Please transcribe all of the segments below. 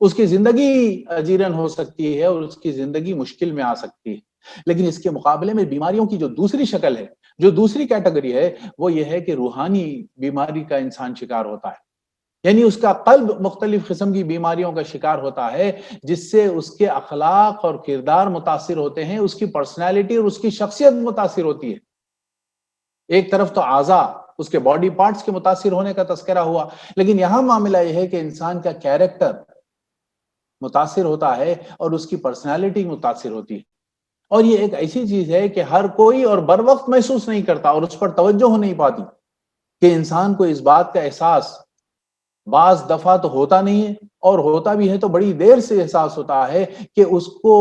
اس کی زندگی اجیرن ہو سکتی ہے اور اس کی زندگی مشکل میں آ سکتی ہے. لیکن اس کے مقابلے میں بیماریوں کی جو دوسری شکل ہے، جو دوسری کیٹیگری ہے، وہ یہ ہے کہ روحانی بیماری کا انسان شکار ہوتا ہے. یعنی اس کا قلب مختلف قسم کی بیماریوں کا شکار ہوتا ہے، جس سے اس کے اخلاق اور کردار متاثر ہوتے ہیں، اس کی پرسنالٹی اور اس کی شخصیت متاثر ہوتی ہے. ایک طرف تو اعضاء، اس کے باڈی پارٹس کے متاثر ہونے کا تذکرہ ہوا، لیکن یہاں معاملہ یہ ہے کہ انسان کا کیریکٹر متاثر ہوتا ہے اور اس کی پرسنالٹی متاثر ہوتی ہے. اور یہ ایک ایسی چیز ہے کہ ہر کوئی اور بر وقت محسوس نہیں کرتا اور اس پر توجہ ہو نہیں پاتی کہ انسان کو اس بات کا احساس بعض دفعہ تو ہوتا نہیں ہے، اور ہوتا بھی ہے تو بڑی دیر سے احساس ہوتا ہے کہ اس کو،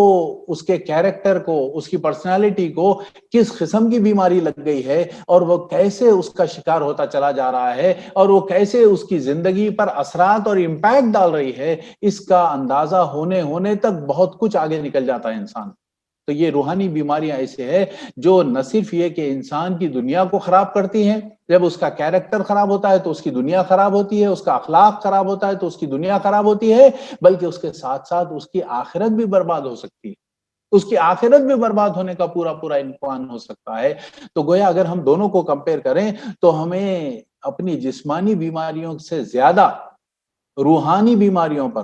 اس کے کیریکٹر کو، اس کی پرسنالٹی کو کس قسم کی بیماری لگ گئی ہے اور وہ کیسے اس کا شکار ہوتا چلا جا رہا ہے اور وہ کیسے اس کی زندگی پر اثرات اور امپیکٹ ڈال رہی ہے. اس کا اندازہ ہونے تک بہت کچھ آگے نکل جاتا ہے انسان. تو یہ روحانی بیماریاں ایسے ہیں جو نہ صرف یہ کہ انسان کی دنیا کو خراب کرتی ہیں، جب اس کا کیریکٹر خراب ہوتا ہے تو اس کی دنیا خراب ہوتی ہے، اس کا اخلاق خراب ہوتا ہے تو اس کی دنیا خراب ہوتی ہے، بلکہ اس کے ساتھ ساتھ اس کی آخرت بھی برباد ہو سکتی ہے. اس کی آخرت بھی برباد ہونے کا پورا امکان ہو سکتا ہے. تو گویا اگر ہم دونوں کو کمپیئر کریں تو ہمیں اپنی جسمانی بیماریوں سے زیادہ روحانی بیماریوں پر،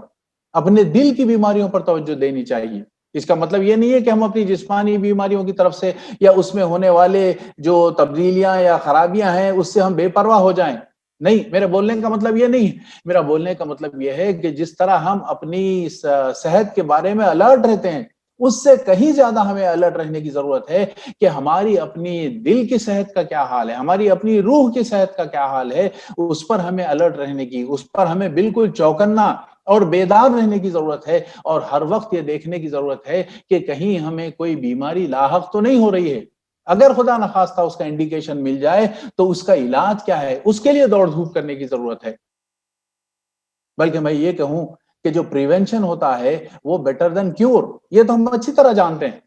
اپنے دل کی بیماریوں پر توجہ دینی چاہیے. اس کا مطلب یہ نہیں ہے کہ ہم اپنی جسمانی بیماریوں کی طرف سے یا اس میں ہونے والے جو تبدیلیاں یا خرابیاں ہیں اس سے ہم بے پرواہ ہو جائیں. نہیں، میرے بولنے کا مطلب یہ نہیں ہے. میرا بولنے کا مطلب یہ ہے کہ جس طرح ہم اپنی صحت کے بارے میں الرٹ رہتے ہیں، اس سے کہیں زیادہ ہمیں الرٹ رہنے کی ضرورت ہے کہ ہماری اپنی دل کی صحت کا کیا حال ہے، ہماری اپنی روح کی صحت کا کیا حال ہے. اس پر ہمیں الرٹ رہنے کی، اس پر ہمیں بالکل چوکنا اور بیدار رہنے کی ضرورت ہے، اور ہر وقت یہ دیکھنے کی ضرورت ہے کہ کہیں ہمیں کوئی بیماری لاحق تو نہیں ہو رہی ہے. اگر خدا نخواستہ اس کا انڈیکیشن مل جائے تو اس کا علاج کیا ہے، اس کے لیے دوڑ دھوپ کرنے کی ضرورت ہے. بلکہ میں یہ کہوں کہ جو پریونشن ہوتا ہے وہ بیٹر دین کیور، یہ تو ہم اچھی طرح جانتے ہیں.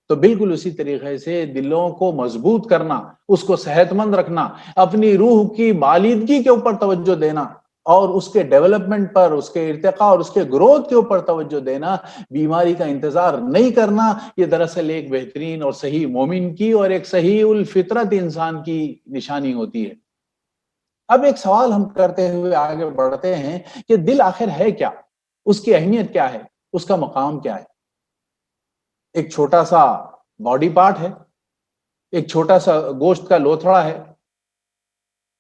تو بالکل اسی طریقے سے دلوں کو مضبوط کرنا، اس کو صحت مند رکھنا، اپنی روح کی بالیدگی کے اوپر توجہ دینا اور اس کے ڈیولپمنٹ پر، اس کے ارتقاء اور اس کے گروتھ کے اوپر توجہ دینا، بیماری کا انتظار نہیں کرنا، یہ دراصل ایک بہترین اور صحیح مومن کی اور ایک صحیح الفطرت انسان کی نشانی ہوتی ہے. اب ایک سوال ہم کرتے ہوئے آگے بڑھتے ہیں کہ دل آخر ہے کیا، اس کی اہمیت کیا ہے، اس کا مقام کیا ہے. ایک چھوٹا سا باڈی پارٹ ہے، ایک چھوٹا سا گوشت کا لوتھڑا ہے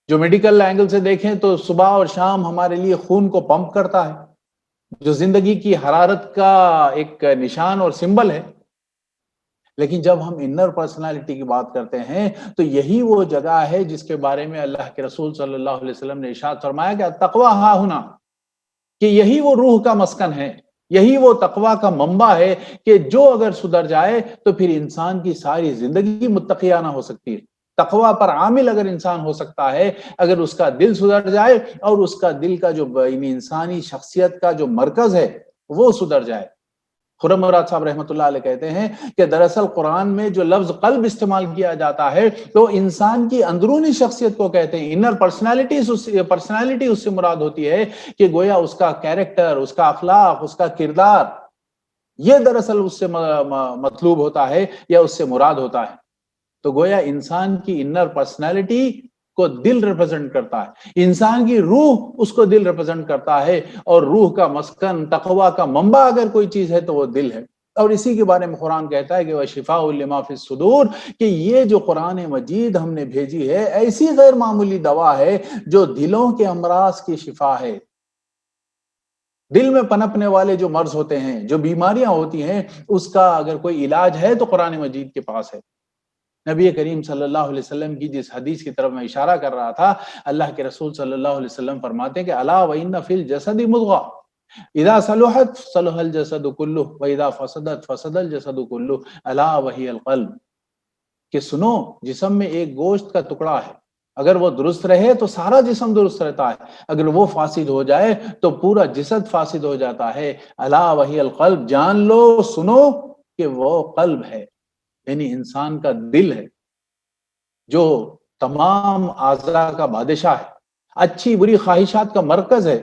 جو میڈیکل اینگل سے دیکھیں تو صبح اور شام ہمارے لیے خون کو پمپ کرتا ہے، جو زندگی کی حرارت کا ایک نشان اور سمبل ہے. لیکن جب ہم انر پرسنالٹی کی بات کرتے ہیں تو یہی وہ جگہ ہے جس کے بارے میں اللہ کے رسول صلی اللہ علیہ وسلم نے ارشاد فرمایا کہ تقویٰ ہا ہنا، کہ یہی وہ روح کا مسکن ہے، یہی وہ تقویٰ کا منبع ہے کہ جو اگر سدھر جائے تو پھر انسان کی ساری زندگی متقیانہ ہو سکتی ہے. تقویٰ پر عامل اگر انسان ہو سکتا ہے اگر اس کا دل سدھر جائے اور اس کا دل کا جو انسانی شخصیت کا جو مرکز ہے وہ سدھر جائے. خرم مراد صاحب رحمۃ اللہ علیہ کہتے ہیں کہ دراصل قرآن میں جو لفظ قلب استعمال کیا جاتا ہے تو انسان کی اندرونی شخصیت کو کہتے ہیں. انر پرسنالٹی اس سے مراد ہوتی ہے کہ گویا اس کا کیریکٹر، اس کا اخلاق، اس کا کردار، یہ دراصل اس سے مطلوب ہوتا ہے یا اس سے مراد ہوتا ہے. تو گویا انسان کی انر پرسنالٹی کو دل ریپرزینٹ کرتا ہے، انسان کی روح اس کو دل ریپرزینٹ کرتا ہے، اور روح کا مسکن، تقویٰ کا منبع اگر کوئی چیز ہے تو وہ دل ہے. اور اسی کے بارے میں قرآن کہتا ہے کہ وَشِفَاءٌ لِمَا فِي الصُّدُورِ، کہ یہ جو قرآن مجید ہم نے بھیجی ہے ایسی غیر معمولی دوا ہے جو دلوں کے امراض کی شفا ہے. دل میں پنپنے والے جو مرض ہوتے ہیں، جو بیماریاں ہوتی ہیں، اس کا اگر کوئی علاج ہے تو قرآن مجید کے پاس ہے. نبی کریم صلی اللہ علیہ وسلم کی جس حدیث کی طرف میں اشارہ کر رہا تھا، اللہ کے رسول صلی اللہ علیہ وسلم فرماتے ہیں کہ الا وان فی الجسد مضغہ اذا صلحت صلح الجسد كله واذا فسدت فسد الجسد كله الا وهي القلب، کہ سنو، جسم میں ایک گوشت کا ٹکڑا ہے، اگر وہ درست رہے تو سارا جسم درست رہتا ہے، اگر وہ فاسد ہو جائے تو پورا جسد فاسد ہو جاتا ہے. الا وهي القلب، جان لو، سنو کہ وہ قلب ہے، یعنی انسان کا دل ہے جو تمام اعضاء کا بادشاہ ہے، اچھی بری خواہشات کا مرکز ہے.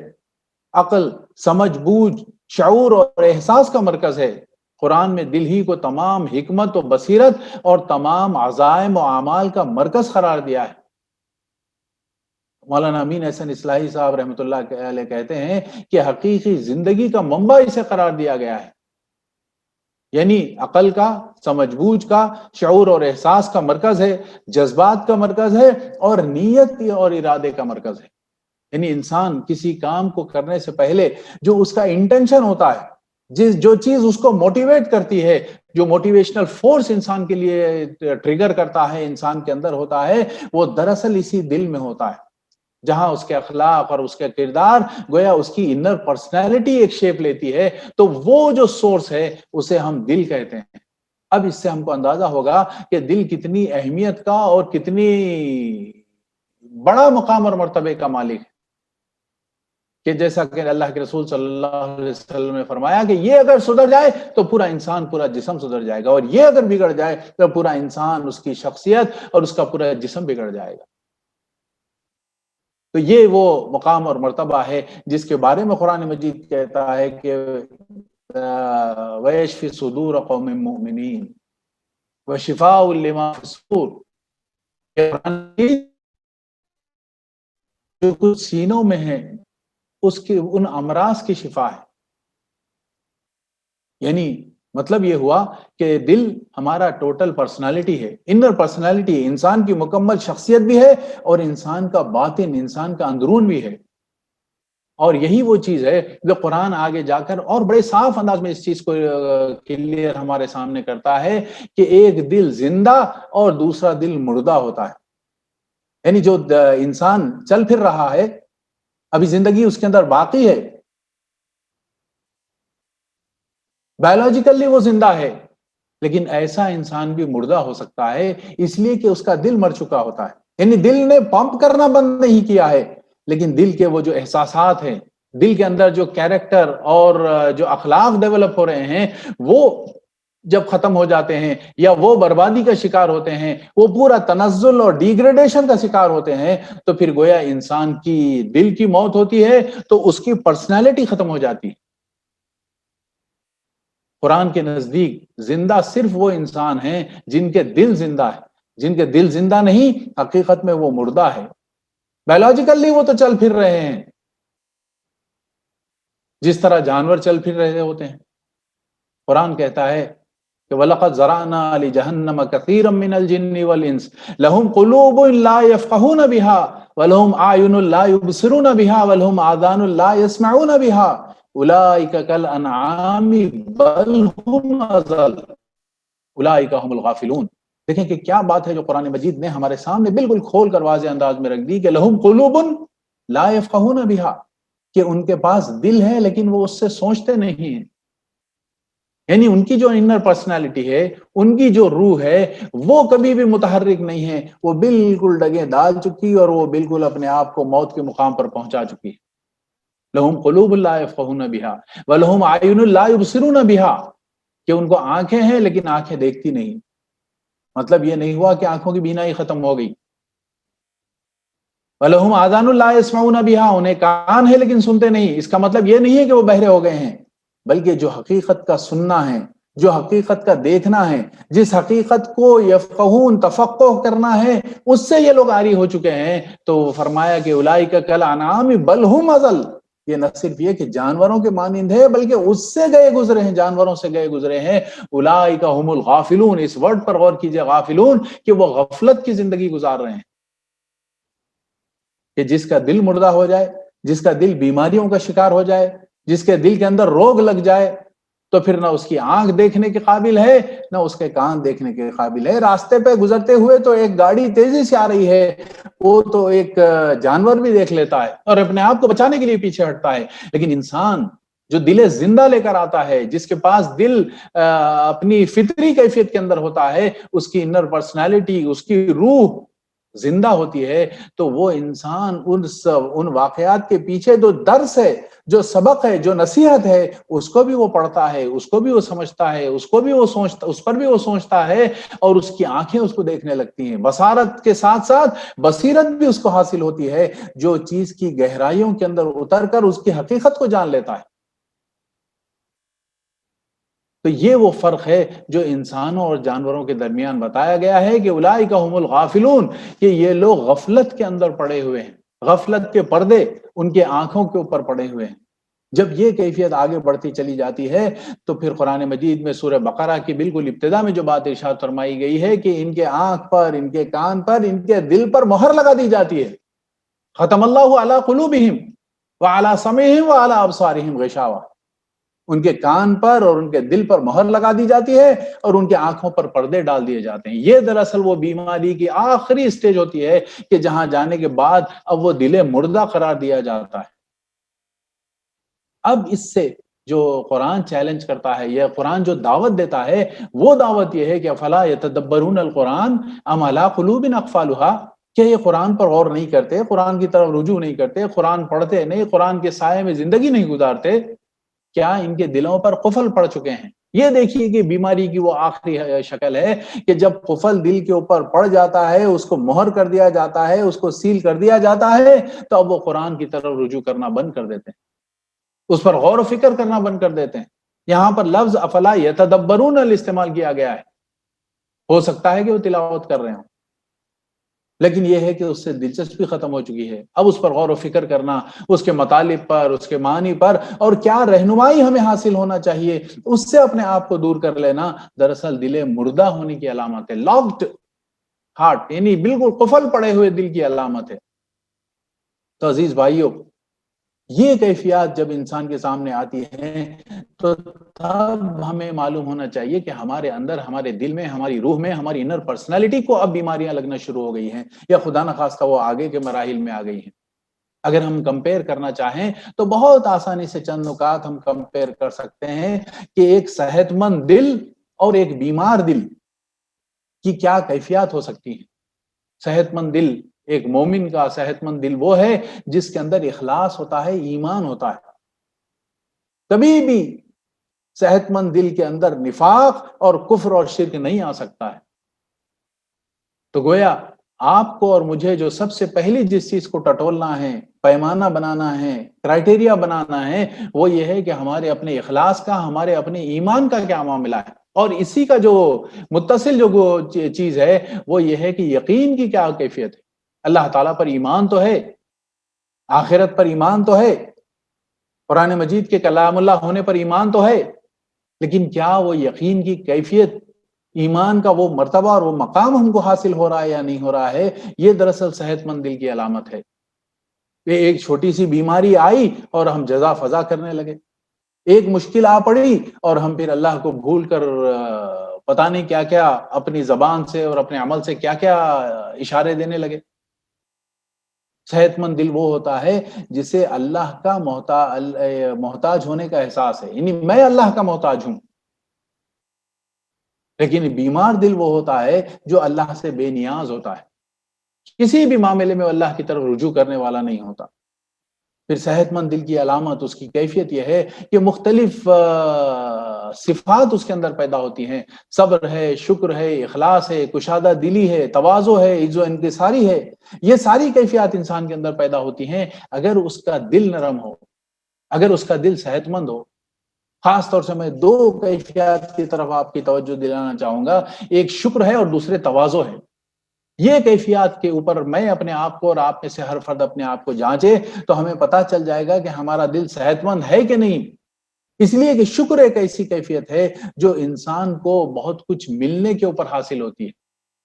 عقل، سمجھ بوجھ، شعور اور احساس کا مرکز ہے۔ قرآن میں دل ہی کو تمام حکمت و بصیرت اور تمام عزائم و اعمال کا مرکز قرار دیا ہے۔ مولانا امین احسن اصلاحی صاحب رحمۃ اللہ علیہ کہتے ہیں کہ حقیقی زندگی کا منبع اسے قرار دیا گیا ہے، یعنی عقل کا، سمجھ بوجھ کا، شعور اور احساس کا مرکز ہے، جذبات کا مرکز ہے اور نیت اور ارادے کا مرکز ہے۔ یعنی انسان کسی کام کو کرنے سے پہلے جو اس کا انٹینشن ہوتا ہے، جو چیز اس کو موٹیویٹ کرتی ہے، جو موٹیویشنل فورس انسان کے لیے ٹریگر کرتا ہے، انسان کے اندر ہوتا ہے، وہ دراصل اسی دل میں ہوتا ہے، جہاں اس کے اخلاق اور اس کا کردار گویا اس کی انر پرسنالٹی ایک شیپ لیتی ہے، تو وہ جو سورس ہے اسے ہم دل کہتے ہیں۔ اب اس سے ہم کو اندازہ ہوگا کہ دل کتنی اہمیت کا اور کتنی بڑا مقام اور مرتبے کا مالک ہے، کہ جیسا کہ اللہ کے رسول صلی اللہ علیہ وسلم نے فرمایا کہ یہ اگر سدھر جائے تو پورا انسان، پورا جسم سدھر جائے گا، اور یہ اگر بگڑ جائے تو پورا انسان، اس کی شخصیت اور اس کا پورا جسم بگڑ جائے گا۔ تو یہ وہ مقام اور مرتبہ ہے جس کے بارے میں قرآن مجید کہتا ہے کہ وَيَشْفِ صُدُورَ قَوْمٍ مُؤْمِنِينَ وَشِفَاءٌ لِمَا فِي الصُّدُورِ، جو کچھ سینوں میں ہے اس کے ان امراض کی شفا ہے۔ یعنی مطلب یہ ہوا کہ دل ہمارا ٹوٹل پرسنالٹی ہے، انر پرسنالٹی ہے، انسان کی مکمل شخصیت بھی ہے اور انسان کا باطن، انسان کا اندرون بھی ہے۔ اور یہی وہ چیز ہے جو قرآن آگے جا کر اور بڑے صاف انداز میں اس چیز کو کلیئر ہمارے سامنے کرتا ہے کہ ایک دل زندہ اور دوسرا دل مردہ ہوتا ہے۔ یعنی جو انسان چل پھر رہا ہے، ابھی زندگی اس کے اندر باقی ہے، بایولوجیکلی وہ زندہ ہے، لیکن ایسا انسان بھی مردہ ہو سکتا ہے، اس لیے کہ اس کا دل مر چکا ہوتا ہے۔ یعنی دل نے پمپ کرنا بند نہیں کیا ہے، لیکن دل کے وہ جو احساسات ہیں، دل کے اندر جو کیریکٹر اور جو اخلاق ڈیولپ ہو رہے ہیں، وہ جب ختم ہو جاتے ہیں یا وہ بربادی کا شکار ہوتے ہیں، وہ پورا تنزل اور ڈیگریڈیشن کا شکار ہوتے ہیں، تو پھر گویا انسان کی دل کی موت ہوتی ہے، تو اس کی پرسنالٹی ختم ہو جاتی ہے۔ قرآن کے نزدیک زندہ صرف وہ انسان ہیں جن کے دل زندہ ہے، جن کے دل زندہ نہیں، حقیقت میں وہ مردہ ہے۔ بایولوجیکلی وہ تو چل پھر رہے ہیں جس طرح جانور چل پھر رہے ہوتے ہیں۔ قرآن کہتا ہے کہ وَلَقَدْ زَرَعْنَا لِجَهَنَّمَ كَثِيرًا مِّنَ الْجِنِّ وَالْإِنسِ لَهُمْ قُلُوبٌ لَّا يَفْقَهُونَ بِهَا وَلَهُمْ أَعْيُنٌ لَّا يُبْصِرُونَ بِهَا وَلَهُمْ آذَانٌ لَّا يَسْمَعُونَ بِهَا أُولَٰئِكَ كَالْأَنْعَامِ بَلْ هُمْ أَضَلُّ أُولَٰئِكَ هُمُ الْغَافِلُونَ۔ دیکھیں کہ کیا بات ہے جو قرآن مجید نے ہمارے سامنے بالکل کھول کر واضح انداز میں رکھ دی کہ لَهُمْ قُلُوبٌ لَّا يَفْقَهُونَ بِهَا، کہ ان کے پاس دل ہے لیکن وہ اس سے سوچتے نہیں ہیں۔ یعنی ان کی جو انر پرسنالٹی ہے، ان کی جو روح ہے، وہ کبھی بھی متحرک نہیں ہے، وہ بالکل ڈگیں ڈال چکی اور وہ بالکل اپنے آپ کو موت کے مقام پر پہنچا چکی ہے۔ لہم قلوب لا یفقہون بہا ولہم اعین لا یبصرون بہا، کہ ان کو آنکھیں ہیں لیکن آنکھیں دیکھتی نہیں۔ مطلب یہ نہیں ہوا کہ آنکھوں کی بینائی ختم ہو گئی۔ وَلَهُمْ آذَانٌ لَا يَسْمَعُونَ بِهَا، انہیں کان ہے لیکن سنتے نہیں۔ اس کا مطلب یہ نہیں ہے کہ وہ بہرے ہو گئے ہیں، بلکہ جو حقیقت کا سننا ہے، جو حقیقت کا دیکھنا ہے، جس حقیقت کو یفقہون تفقہ کرنا ہے، اس سے یہ لوگ عاری ہو چکے ہیں۔ تو فرمایا کہ اولئک کالانعام بل هم اضل، یہ نہ صرف یہ کہ جانوروں کے مانند ہے بلکہ اس سے گئے گزرے ہیں، جانوروں سے گئے گزرے ہیں۔ اولئک هم الغافلون، اس ورڈ پر غور کیجئے، غافلون، کہ وہ غفلت کی زندگی گزار رہے ہیں۔ کہ جس کا دل مردہ ہو جائے، جس کا دل بیماریوں کا شکار ہو جائے، جس کے دل کے اندر روگ لگ جائے، تو پھر نہ اس کی آنکھ دیکھنے کے قابل ہے، نہ اس کے کان دیکھنے کے قابل ہے۔ راستے پہ گزرتے ہوئے تو ایک گاڑی تیزی سے آ رہی ہے، وہ تو ایک جانور بھی دیکھ لیتا ہے اور اپنے آپ کو بچانے کے لیے پیچھے ہٹتا ہے، لیکن انسان جو دل زندہ لے کر آتا ہے، جس کے پاس دل اپنی فطری کیفیت کے اندر ہوتا ہے، اس کی انر پرسنالٹی، اس کی روح زندہ ہوتی ہے، تو وہ انسان ان واقعات کے پیچھے جو درس ہے، جو سبق ہے، جو نصیحت ہے، اس کو بھی وہ پڑھتا ہے، اس کو بھی وہ سمجھتا ہے، اس کو بھی وہ سوچتا، اس پر بھی وہ سوچتا ہے، اور اس کی آنکھیں اس کو دیکھنے لگتی ہیں۔ بصارت کے ساتھ ساتھ بصیرت بھی اس کو حاصل ہوتی ہے، جو چیز کی گہرائیوں کے اندر اتر کر اس کی حقیقت کو جان لیتا ہے۔ تو یہ وہ فرق ہے جو انسانوں اور جانوروں کے درمیان بتایا گیا ہے کہ اولئک هم الغافلون، کہ یہ لوگ غفلت کے اندر پڑے ہوئے ہیں، غفلت کے پردے ان کے آنکھوں کے اوپر پڑے ہوئے ہیں۔ جب یہ کیفیت آگے بڑھتی چلی جاتی ہے تو پھر قرآن مجید میں سورہ بقرہ کی بالکل ابتدا میں جو بات ارشاد فرمائی گئی ہے کہ ان کے آنکھ پر، ان کے کان پر، ان کے دل پر مہر لگا دی جاتی ہے۔ ختم اللہ علی قلوبہم وعلی سمعہم وعلی ابصارہم غشاوہ، ان کے کان پر اور ان کے دل پر مہر لگا دی جاتی ہے، اور ان کے آنکھوں پر پردے ڈال دیے جاتے ہیں۔ یہ دراصل وہ بیماری کی آخری سٹیج ہوتی ہے کہ جہاں جانے کے بعد اب وہ دل مردہ قرار دیا جاتا ہے۔ اب اس سے جو قرآن چیلنج کرتا ہے، یہ قرآن جو دعوت دیتا ہے، وہ دعوت یہ ہے کہ افلا یتدبرون القرآن ام علی قلوب اقفالها، کہ یہ قرآن پر غور نہیں کرتے، قرآن کی طرف رجوع نہیں کرتے، قرآن پڑھتے نہیں، قرآن کے سائے میں زندگی نہیں گزارتے، کیا ان کے دلوں پر قفل پڑ چکے ہیں؟ یہ دیکھیے کہ بیماری کی وہ آخری شکل ہے کہ جب قفل دل کے اوپر پڑ جاتا ہے، اس کو مہر کر دیا جاتا ہے، اس کو سیل کر دیا جاتا ہے، تو اب وہ قرآن کی طرف رجوع کرنا بند کر دیتے ہیں، اس پر غور و فکر کرنا بند کر دیتے ہیں۔ یہاں پر لفظ افلا یتدبرون استعمال کیا گیا ہے، ہو سکتا ہے کہ وہ تلاوت کر رہے ہوں، لیکن یہ ہے کہ اس سے دلچسپی ختم ہو چکی ہے۔ اب اس پر غور و فکر کرنا، اس کے مطالب پر، اس کے معنی پر، اور کیا رہنمائی ہمیں حاصل ہونا چاہیے، اس سے اپنے آپ کو دور کر لینا دراصل دل مردہ ہونے کی علامت ہے، لاکڈ ہارٹ، یعنی بالکل قفل پڑے ہوئے دل کی علامت ہے۔ تو عزیز بھائیوں، یہ کیفیات جب انسان کے سامنے آتی ہیں تو تب ہمیں معلوم ہونا چاہیے کہ ہمارے اندر، ہمارے دل میں، ہماری روح میں، ہماری انر پرسنالٹی کو اب بیماریاں لگنا شروع ہو گئی ہیں، یا خدا نخواستہ وہ آگے کے مراحل میں آ گئی ہیں۔ اگر ہم کمپیئر کرنا چاہیں تو بہت آسانی سے چند نکات ہم کمپیئر کر سکتے ہیں کہ ایک صحت مند دل اور ایک بیمار دل کی کیا کیفیات ہو سکتی ہیں۔ صحت مند دل، ایک مومن کا صحت مند دل وہ ہے جس کے اندر اخلاص ہوتا ہے، ایمان ہوتا ہے۔ کبھی بھی صحت مند دل کے اندر نفاق اور کفر اور شرک نہیں آ سکتا ہے۔ تو گویا آپ کو اور مجھے جو سب سے پہلی جس چیز کو ٹٹولنا ہے، پیمانہ بنانا ہے، کرائٹیریا بنانا ہے، وہ یہ ہے کہ ہمارے اپنے اخلاص کا، ہمارے اپنے ایمان کا کیا معاملہ ہے، اور اسی کا جو متصل جو چیز ہے وہ یہ ہے کہ یقین کی کیا کیفیت ہے۔ اللہ تعالیٰ پر ایمان تو ہے، آخرت پر ایمان تو ہے، قرآن مجید کے کلام اللہ ہونے پر ایمان تو ہے، لیکن کیا وہ یقین کی کیفیت، ایمان کا وہ مرتبہ اور وہ مقام ہم کو حاصل ہو رہا ہے یا نہیں ہو رہا ہے؟ یہ دراصل صحت مند دل کی علامت ہے۔ یہ ایک چھوٹی سی بیماری آئی اور ہم جزا فضا کرنے لگے، ایک مشکل آ پڑی اور ہم پھر اللہ کو بھول کر پتہ نہیں کیا کیا اپنی زبان سے اور اپنے عمل سے کیا کیا اشارے دینے لگے۔ صحت مند دل وہ ہوتا ہے جسے اللہ کا محتاج ہونے کا احساس ہے، یعنی میں اللہ کا محتاج ہوں۔ لیکن بیمار دل وہ ہوتا ہے جو اللہ سے بے نیاز ہوتا ہے، کسی بھی معاملے میں اللہ کی طرف رجوع کرنے والا نہیں ہوتا۔ پھر صحت مند دل کی علامت، اس کی کیفیت یہ ہے کہ مختلف صفات اس کے اندر پیدا ہوتی ہیں، صبر ہے، شکر ہے، اخلاص ہے، کشادہ دلی ہے، تواضع ہے، عجز و انکساری ہے۔ یہ ساری کیفیات انسان کے اندر پیدا ہوتی ہیں اگر اس کا دل نرم ہو، اگر اس کا دل صحت مند ہو۔ خاص طور سے میں دو کیفیات کی طرف آپ کی توجہ دلانا چاہوں گا، ایک شکر ہے اور دوسرے تواضع ہے۔ یہ کیفیات کے اوپر میں اپنے آپ کو اور آپ میں سے ہر فرد اپنے آپ کو جانچے تو ہمیں پتہ چل جائے گا کہ ہمارا دل صحت مند ہے کہ نہیں۔ اس لیے کہ شکر ایک ایسی کیفیت ہے جو انسان کو بہت کچھ ملنے کے اوپر حاصل ہوتی ہے۔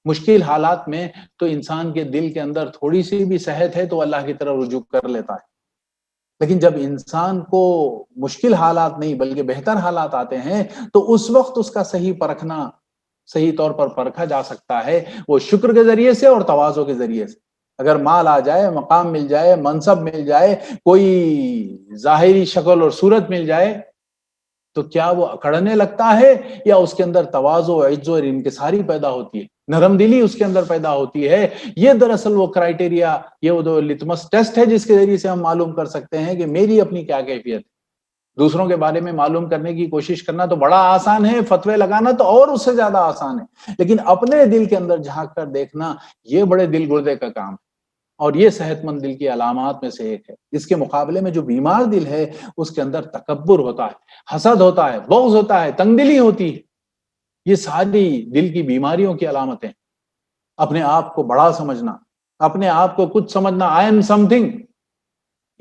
مشکل حالات میں تو انسان کے دل کے اندر تھوڑی سی بھی صحت ہے تو اللہ کی طرف رجوع کر لیتا ہے، لیکن جب انسان کو مشکل حالات نہیں بلکہ بہتر حالات آتے ہیں تو اس وقت اس کا صحیح پرکھنا، صحیح طور پر پرکھا جا سکتا ہے وہ شکر کے ذریعے سے اور تواضع کے ذریعے سے۔ اگر مال آ جائے، مقام مل جائے، منصب مل جائے، کوئی ظاہری شکل اور صورت مل جائے، تو کیا وہ اکڑنے لگتا ہے یا اس کے اندر تواضع عجز اور انکساری پیدا ہوتی ہے، نرم دلی اس کے اندر پیدا ہوتی ہے؟ یہ دراصل وہ کرائٹیریا، یہ وہ لٹمس ٹیسٹ ہے جس کے ذریعے سے ہم معلوم کر سکتے ہیں کہ میری اپنی کیا کیفیت ہے۔ دوسروں کے بارے میں معلوم کرنے کی کوشش کرنا تو بڑا آسان ہے، فتوے لگانا تو اور اس سے زیادہ آسان ہے، لیکن اپنے دل کے اندر جھانک کر دیکھنا یہ بڑے دل گردے کا کام ہے۔ اور یہ صحت مند دل کی علامات میں سے ایک ہے۔ اس کے مقابلے میں جو بیمار دل ہے اس کے اندر تکبر ہوتا ہے، حسد ہوتا ہے، بغض ہوتا ہے، تنگ دلی ہوتی ہے۔ یہ ساری دل کی بیماریوں کی علامتیں، اپنے آپ کو بڑا سمجھنا، اپنے آپ کو کچھ سمجھنا، آئی ایم سم تھنگ،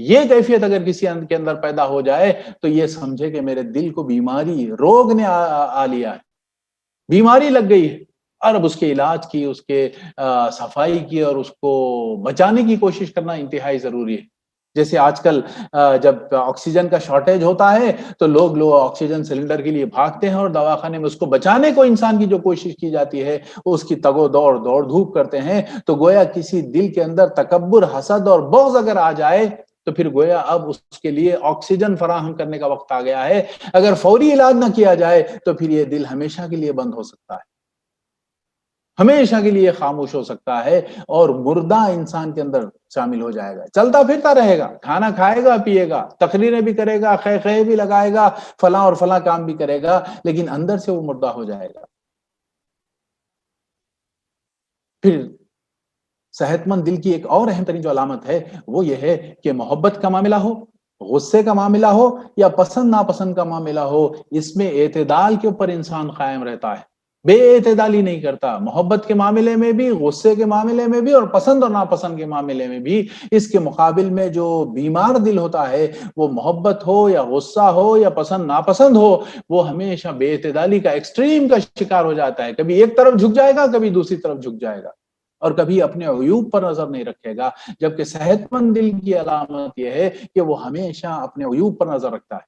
یہ کیفیت اگر کسی کے اندر پیدا ہو جائے تو یہ سمجھے کہ میرے دل کو بیماری، روگ نے آ لیا ہے، بیماری لگ گئی ہے، اور اب اس کے علاج کی، اس کے صفائی کی اور اس کو بچانے کی کوشش کرنا انتہائی ضروری ہے۔ جیسے آج کل جب آکسیجن کا شارٹیج ہوتا ہے تو لوگ آکسیجن سلنڈر کے لیے بھاگتے ہیں، اور دواخانے میں اس کو بچانے کو انسان کی جو کوشش کی جاتی ہے وہ اس کی تگ و دوڑ دھوپ کرتے ہیں۔ تو گویا کسی دل کے اندر تکبر، حسد اور بغض اگر آ جائے تو پھر گویا اب اس کے لیے آکسیجن فراہم کرنے کا وقت آ گیا ہے۔ اگر فوری علاج نہ کیا جائے تو پھر یہ دل ہمیشہ کے لیے بند ہو سکتا ہے، ہمیشہ کے لیے خاموش ہو سکتا ہے، اور مردہ انسان کے اندر شامل ہو جائے گا، چلتا پھرتا رہے گا، کھانا کھائے گا، پیے گا، تقریریں بھی کرے گا، خے بھی لگائے گا، فلاں اور فلاں کام بھی کرے گا، لیکن اندر سے وہ مردہ ہو جائے گا۔ پھر صحت مند دل کی ایک اور اہم ترین جو علامت ہے وہ یہ ہے کہ محبت کا معاملہ ہو، غصے کا معاملہ ہو یا پسند ناپسند کا معاملہ ہو، اس میں اعتدال کے اوپر انسان قائم رہتا ہے، بے اعتدالی نہیں کرتا، محبت کے معاملے میں بھی، غصے کے معاملے میں بھی، اور پسند اور ناپسند کے معاملے میں بھی۔ اس کے مقابل میں جو بیمار دل ہوتا ہے وہ محبت ہو یا غصہ ہو یا پسند ناپسند ہو، وہ ہمیشہ بے اعتدالی کا، ایکسٹریم کا شکار ہو جاتا ہے، کبھی ایک طرف جھک جائے گا، کبھی دوسری طرف جھک جائے گا، اور کبھی اپنے عیوب پر نظر نہیں رکھے گا۔ جبکہ صحت مند دل کی علامت یہ ہے کہ وہ ہمیشہ اپنے عیوب پر نظر رکھتا ہے،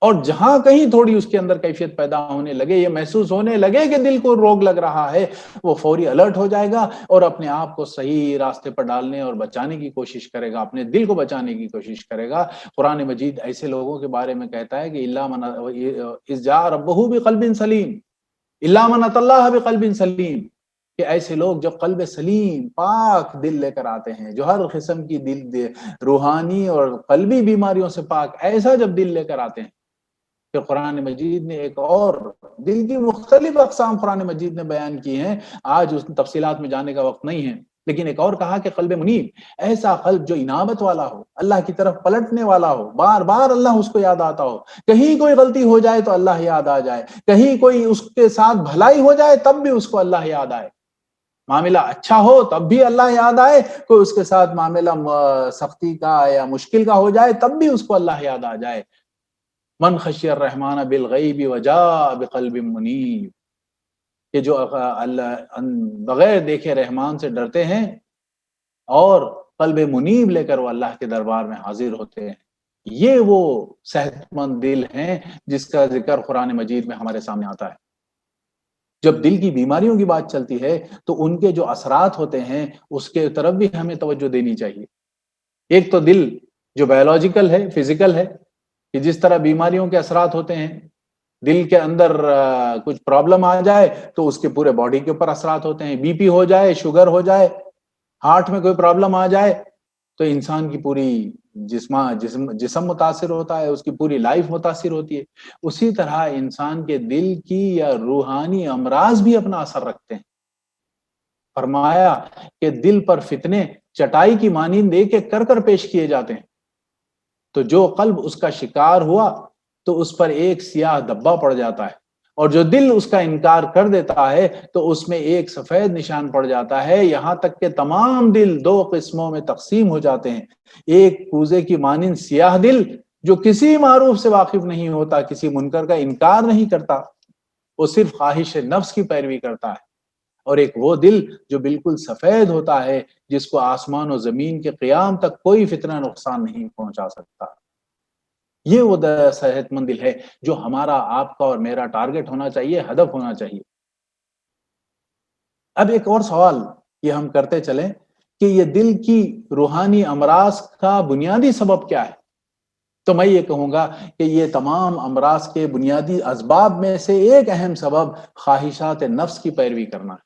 اور جہاں کہیں تھوڑی اس کے اندر کیفیت پیدا ہونے لگے، یہ محسوس ہونے لگے کہ دل کو روگ لگ رہا ہے، وہ فوری الرٹ ہو جائے گا اور اپنے آپ کو صحیح راستے پر ڈالنے اور بچانے کی کوشش کرے گا، اپنے دل کو بچانے کی کوشش کرے گا۔ قرآن مجید ایسے لوگوں کے بارے میں کہتا ہے کہ الا من اذ جاء ربہ بقلب سلیم، الا من اتى الله بقلب سلیم، کہ ایسے لوگ جو قلب سلیم، پاک دل لے کر آتے ہیں، جو ہر قسم کی دل، روحانی اور قلبی بیماریوں سے پاک، ایسا جب دل لے کر آتے ہیں، کہ قرآن مجید نے ایک اور دل کی مختلف اقسام قرآن مجید نے بیان کی ہیں، آج اس تفصیلات میں جانے کا وقت نہیں ہے، لیکن ایک اور کہا کہ قلب منیب، ایسا قلب جو انابت والا ہو، اللہ کی طرف پلٹنے والا ہو، بار بار اللہ اس کو یاد آتا ہو، کہیں کوئی غلطی ہو جائے تو اللہ یاد آ جائے، کہیں کوئی اس کے ساتھ بھلائی ہو جائے تب بھی اس کو اللہ یاد آئے، معاملہ اچھا ہو تب بھی اللہ یاد آئے، کوئی اس کے ساتھ معاملہ سختی کا یا مشکل کا ہو جائے تب بھی اس کو اللہ یاد آ جائے۔ من خشی الرحمن بالغیب وجاء بقلب منیب، کہ جو اللہ بغیر دیکھے رحمان سے ڈرتے ہیں اور قلب منیب لے کر وہ اللہ کے دربار میں حاضر ہوتے ہیں، یہ وہ صحت مند دل ہیں جس کا ذکر قرآن مجید میں ہمارے سامنے آتا ہے۔ جب دل کی بیماریوں کی بات چلتی ہے تو ان کے جو اثرات ہوتے ہیں اس کے طرف بھی ہمیں توجہ دینی چاہیے۔ ایک تو دل جو بایولوجیکل ہے، فزیکل ہے، کہ جس طرح بیماریوں کے اثرات ہوتے ہیں، دل کے اندر کچھ پرابلم آ جائے تو اس کے پورے باڈی کے اوپر اثرات ہوتے ہیں، بی پی ہو جائے، شوگر ہو جائے، ہارٹ میں کوئی پرابلم آ جائے تو انسان کی پوری جسم متاثر ہوتا ہے، اس کی پوری لائف متاثر ہوتی ہے۔ اسی طرح انسان کے دل کی یا روحانی امراض بھی اپنا اثر رکھتے ہیں۔ فرمایا کہ دل پر فتنے چٹائی کی مانند ایک ایک کر پیش کیے جاتے ہیں، تو جو قلب اس کا شکار ہوا تو اس پر ایک سیاہ دھبا پڑ جاتا ہے، اور جو دل اس کا انکار کر دیتا ہے تو اس میں ایک سفید نشان پڑ جاتا ہے، یہاں تک کہ تمام دل دو قسموں میں تقسیم ہو جاتے ہیں۔ ایک کوزے کی مانند سیاہ دل جو کسی معروف سے واقف نہیں ہوتا، کسی منکر کا انکار نہیں کرتا، وہ صرف خواہش نفس کی پیروی کرتا ہے، اور ایک وہ دل جو بالکل سفید ہوتا ہے، جس کو آسمان و زمین کے قیام تک کوئی فتنہ نقصان نہیں پہنچا سکتا۔ یہ وہ صحت مند دل ہے جو ہمارا، آپ کا اور میرا ٹارگٹ ہونا چاہیے، ہدف ہونا چاہیے۔ اب ایک اور سوال یہ ہم کرتے چلیں کہ یہ دل کی روحانی امراض کا بنیادی سبب کیا ہے؟ تو میں یہ کہوں گا کہ یہ تمام امراض کے بنیادی اسباب میں سے ایک اہم سبب خواہشات نفس کی پیروی کرنا ہے،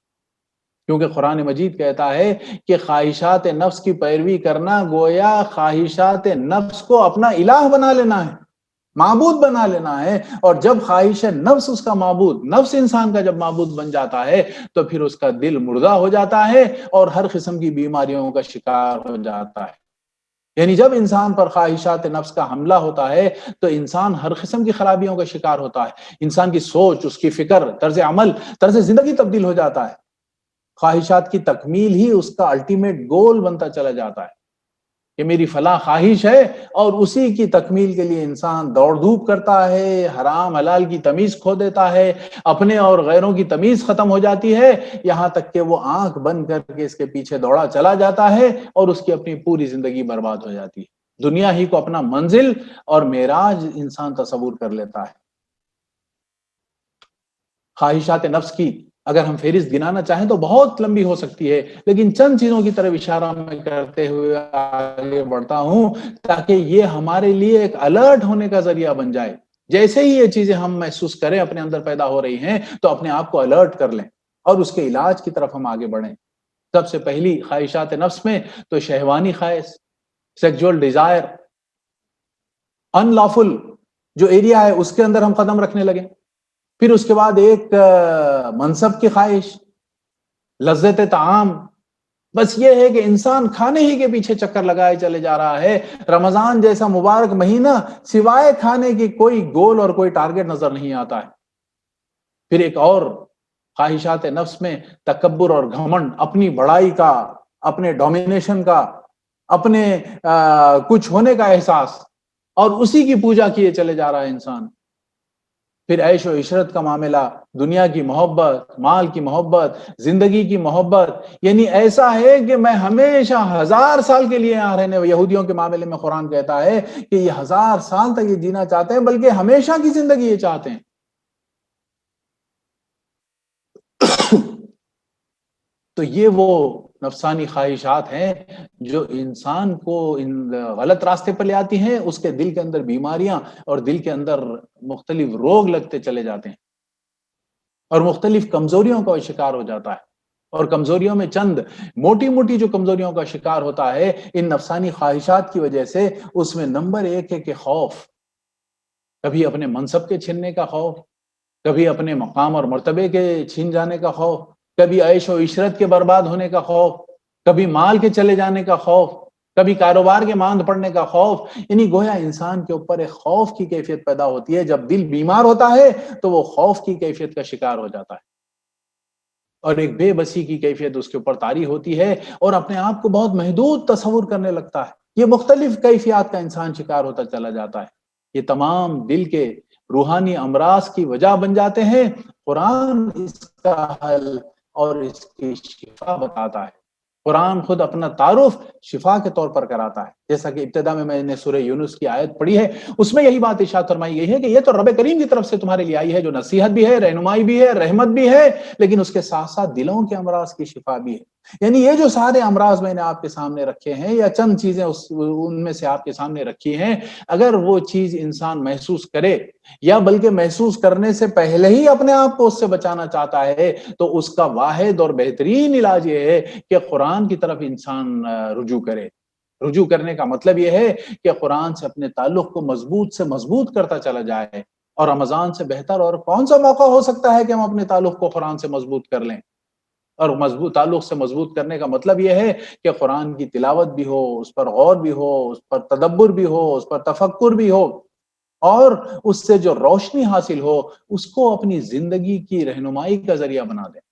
کیونکہ قرآن مجید کہتا ہے کہ خواہشات نفس کی پیروی کرنا گویا خواہشات نفس کو اپنا الہ بنا لینا ہے، معبود بنا لینا ہے، اور جب خواہش نفس اس کا معبود، نفس انسان کا جب معبود بن جاتا ہے تو پھر اس کا دل مردہ ہو جاتا ہے اور ہر قسم کی بیماریوں کا شکار ہو جاتا ہے۔ یعنی جب انسان پر خواہشات نفس کا حملہ ہوتا ہے تو انسان ہر قسم کی خرابیوں کا شکار ہوتا ہے، انسان کی سوچ، اس کی فکر، طرز عمل، طرز زندگی تبدیل ہو جاتا ہے، خواہشات کی تکمیل ہی اس کا الٹیمیٹ گول بنتا چلا جاتا ہے کہ میری فلاں خواہش ہے، اور اسی کی تکمیل کے لیے انسان دوڑ دھوپ کرتا ہے، حرام حلال کی تمیز کھو دیتا ہے، اپنے اور غیروں کی تمیز ختم ہو جاتی ہے، یہاں تک کہ وہ آنکھ بند کر کے اس کے پیچھے دوڑا چلا جاتا ہے اور اس کی اپنی پوری زندگی برباد ہو جاتی ہے۔ دنیا ہی کو اپنا منزل اور معراج انسان تصور کر لیتا ہے۔ خواہشات نفس کی اگر ہم فہرست گنانا چاہیں تو بہت لمبی ہو سکتی ہے، لیکن چند چیزوں کی طرف اشارہ میں کرتے ہوئے آگے بڑھتا ہوں تاکہ یہ ہمارے لیے ایک الرٹ ہونے کا ذریعہ بن جائے۔ جیسے ہی یہ چیزیں ہم محسوس کریں اپنے اندر پیدا ہو رہی ہیں تو اپنے آپ کو الرٹ کر لیں اور اس کے علاج کی طرف ہم آگے بڑھیں۔ سب سے پہلی خواہشات نفس میں تو شہوانی خواہش، سیکسول ڈیزائر، ان لافل جو ایریا ہے اس کے اندر ہم قدم رکھنے لگیں۔ پھر اس کے بعد ایک منصب کی خواہش، لذت طعام، بس یہ ہے کہ انسان کھانے ہی کے پیچھے چکر لگائے چلے جا رہا ہے۔ رمضان جیسا مبارک مہینہ سوائے کھانے کی کوئی گول اور کوئی ٹارگٹ نظر نہیں آتا ہے۔ پھر ایک اور خواہشات نفس میں تکبر اور گھمنڈ، اپنی بڑائی کا، اپنے ڈومینیشن کا، اپنے کچھ ہونے کا احساس، اور اسی کی پوجا کیے چلے جا رہا ہے انسان۔ پھر عیش و عشرت کا معاملہ، دنیا کی محبت، مال کی محبت، زندگی کی محبت، یعنی ایسا ہے کہ میں ہمیشہ 1000 سال کے لیے یہاں رہنے، یہودیوں کے معاملے میں قرآن کہتا ہے کہ یہ 1000 سال تک یہ جینا چاہتے ہیں، بلکہ ہمیشہ کی زندگی یہ چاہتے ہیں۔ تو یہ وہ نفسانی خواہشات ہیں جو انسان کو ان غلط راستے پر لے آتی ہیں، اس کے دل کے اندر بیماریاں اور دل کے اندر مختلف روگ لگتے چلے جاتے ہیں اور مختلف کمزوریوں کا شکار ہو جاتا ہے۔ اور کمزوریوں میں چند موٹی موٹی جو کمزوریوں کا شکار ہوتا ہے ان نفسانی خواہشات کی وجہ سے، اس میں نمبر 1 ہے کہ خوف، کبھی اپنے منصب کے چھیننے کا خوف، کبھی اپنے مقام اور مرتبے کے چھین جانے کا خوف، کبھی عیش و عشرت کے برباد ہونے کا خوف، کبھی مال کے چلے جانے کا خوف، کبھی کاروبار کے ماند پڑنے کا خوف، یعنی گویا انسان کے اوپر ایک خوف کی کیفیت پیدا ہوتی ہے۔ جب دل بیمار ہوتا ہے تو وہ خوف کی کیفیت کا شکار ہو جاتا ہے اور ایک بے بسی کی کیفیت اس کے اوپر طاری ہوتی ہے اور اپنے آپ کو بہت محدود تصور کرنے لگتا ہے۔ یہ مختلف کیفیات کا انسان شکار ہوتا چلا جاتا ہے۔ یہ تمام دل کے روحانی امراض کی وجہ بن جاتے ہیں۔ قرآن اس کا حل اور اس کی شفا بتاتا ہے۔ قرآن خود اپنا تعارف شفا کے طور پر کراتا ہے، جیسا کہ ابتدا میں نے سورہ یونس کی آیت پڑھی ہے، اس میں یہی بات ارشاد فرمائی گئی ہے کہ یہ تو رب کریم کی طرف سے تمہارے لیے آئی ہے، جو نصیحت بھی ہے، رہنمائی بھی ہے، رحمت بھی ہے، لیکن اس کے ساتھ ساتھ دلوں کے امراض کی شفا بھی ہے۔ یعنی یہ جو سارے امراض میں نے آپ کے سامنے رکھے ہیں یا چند چیزیں ان میں سے آپ کے سامنے رکھی ہیں، اگر وہ چیز انسان محسوس کرے یا بلکہ محسوس کرنے سے پہلے ہی اپنے آپ کو اس سے بچانا چاہتا ہے، تو اس کا واحد اور بہترین علاج یہ ہے کہ قرآن کی طرف انسان رجوع کرے۔ رجوع کرنے کا مطلب یہ ہے کہ قرآن سے اپنے تعلق کو مضبوط سے مضبوط کرتا چلا جائے، اور رمضان سے بہتر اور کون سا موقع ہو سکتا ہے کہ ہم اپنے تعلق کو قرآن سے مضبوط کر لیں؟ اور مضبوط تعلق سے مضبوط کرنے کا مطلب یہ ہے کہ قرآن کی تلاوت بھی ہو، اس پر غور بھی ہو، اس پر تدبر بھی ہو، اس پر تفکر بھی ہو، اور اس سے جو روشنی حاصل ہو اس کو اپنی زندگی کی رہنمائی کا ذریعہ بنا دیں۔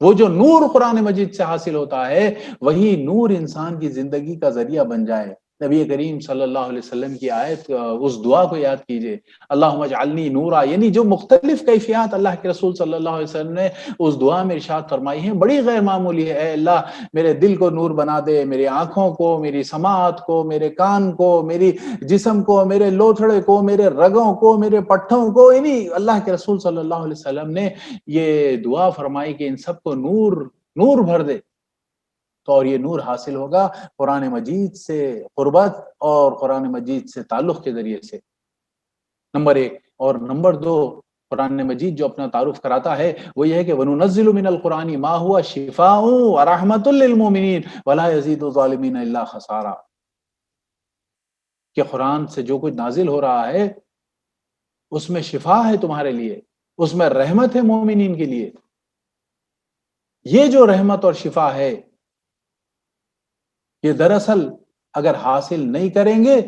وہ جو نور قرآن مجید سے حاصل ہوتا ہے وہی نور انسان کی زندگی کا ذریعہ بن جائے۔ نبی کریم صلی اللہ علیہ وسلم کی آیت، اس دعا کو یاد کیجئے، اللہم اجعلنی نورا، یعنی جو مختلف کیفیات اللہ کے رسول صلی اللہ علیہ وسلم نے اس دعا میں ارشاد فرمائی ہیں بڑی غیر معمولی ہے۔ اے اللہ میرے دل کو نور بنا دے، میری آنکھوں کو، میری سماعت کو، میرے کان کو، میری جسم کو، میرے لوتھڑے کو، میرے رگوں کو، میرے پٹھوں کو، یعنی اللہ کے رسول صلی اللہ علیہ وسلم نے یہ دعا فرمائی کہ ان سب کو نور بھر دے۔ تو اور یہ نور حاصل ہوگا قرآن مجید سے قربت اور قرآن مجید سے تعلق کے ذریعے سے، نمبر ایک۔ اور نمبر دو، قرآن مجید جو اپنا تعارف کراتا ہے وہ یہ ہے کہ وَنُنَزِّلُ مِنَ الْقُرْآنِ مَا هُوَ شِفَاءٌ وَرَحْمَةٌ لِّلْمُؤْمِنِينَ وَلَا يَزِيدُ الظَّالِمِينَ إِلَّا خَسَارًا، کہ قرآن سے جو کچھ نازل ہو رہا ہے اس میں شفا ہے تمہارے لیے، اس میں رحمت ہے مومنین کے لیے۔ یہ جو رحمت اور شفا ہے یہ دراصل اگر حاصل نہیں کریں گے